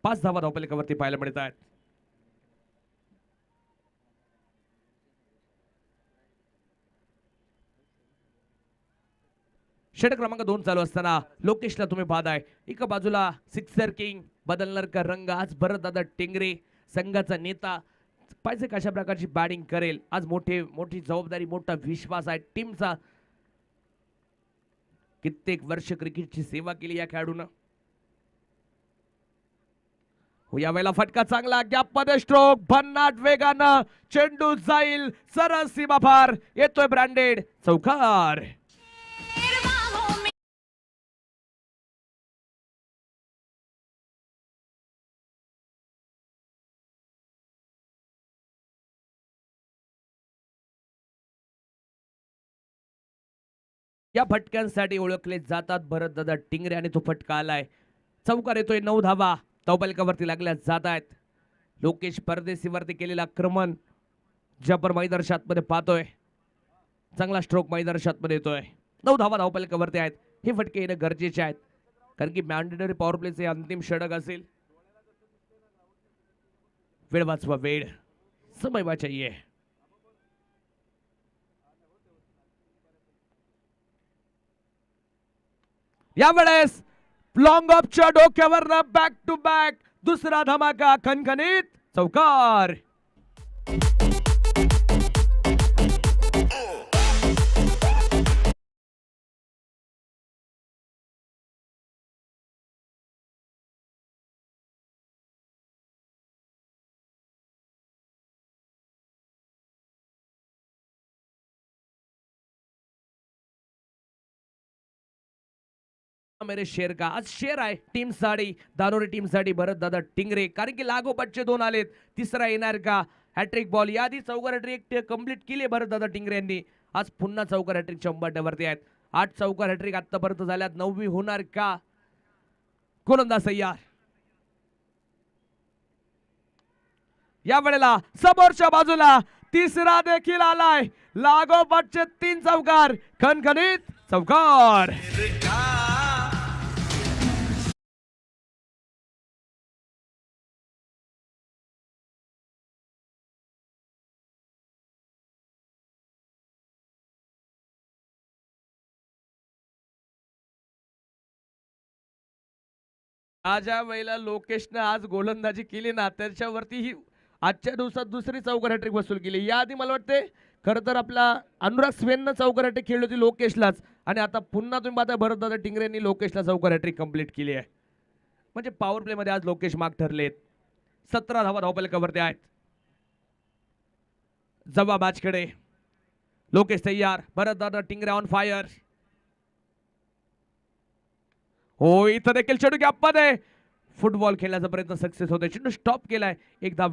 5 धावा धावपलिकावरती पाहायला मिळत आहेत. षटक क्रमांक 2 चालू असताना लोकेशला तुम्ही पाहताय एका बाजूला सिक्सर किंग बदलणार का रंग. आज भरतदादा टिंगरे संघाचा नेता पाहिजे कशा प्रकारची बॅटिंग करेल. आज मोठी जबाबदारी मोठा विश्वास आहे टीमचा. कित्येक वर्ष क्रिकेटची सेवा केली या खेळाडूनं. यावेळेला फटका चांगला गॅप मध्ये स्ट्रोक भन्नाट वेगानं चेंडू जाईल सरळ सीमा पार. येतोय ब्रँडेड चौकार. या फटक्यांसाठी ओळखले जातात भरतदादा टिंगरे आणि तो फटका आलाय. चौकार येतोय. 9 धावा धावपलिकावरती लागल्या जात आहेत. लोकेश परदेशीवरती केलेला आक्रमण जबर मैदानात मध्ये पाहतोय. चांगला स्ट्रोक मैदानात मध्ये येतोय. 9 धावा धावपलिकावरती आहेत. हे फटके येणं गरजेचे आहेत कारण की मॅन्डेटरी पॉवर प्लेचे अंतिम षटक असेल. वेळ वाचवा वेळ. समय वाचाइये. यावेळेस लॉंग ऑफच्या डोक्यावर बॅक टू बॅक दुसरा धमाका खणखणीत चौकार. मेरे शेर का आज शेर आहे टीम साठी दानोरी टीम साठी भरतदादा टिंगरे कारण की लागोपाठचे 2 आलेत. तिसरा येणार का हॅट्रिक बॉल. याआधी चौकार हॅट्रिक कंप्लीट केली भरतदादा टिंगरे यांनी. आज पुन्हा चौकार हॅट्रिक 100वरती आहेत. 8 चौकार हॅट्रिक आतापर्यंत झाल्यात. 9वी होणार का. गोलंदाज तयार. या वेळेला समोरच्या बाजूला तिसरा देखील आलाय. लागोपाठचे 3 चौकार खणखणीत चौकार. ज्या वेळेला लोकेशने आज गोलंदाजी केली ना त्याच्यावरती ही आजच्या दिवसात दुसरी चौकार हॅट्रिक वसूल केली. याआधी मला वाटते खरं तर आपला अनुराग स्वेननं चौकार हॅट्रिक खेळली होती लोकेशलाच आणि आता पुन्हा तुम्ही पाहता भरतदादा टिंगरेंनी लोकेशला चौकार हॅट्रिक कंप्लीट केली आहे. म्हणजे पॉवर प्ले मध्ये आज लोकेश माग ठरलेत. 17 धावा धावपलिकावरती आहेत. जवा मॅचकडे लोकेश तयार. भरतदादा टिंगरे ऑन फायर. हो इथं देखील चेंडू गॅप मध्ये फुटबॉल खेळण्याचा प्रयत्न सक्सेस होतोय. चेंडू स्टॉप केलाय. एकदा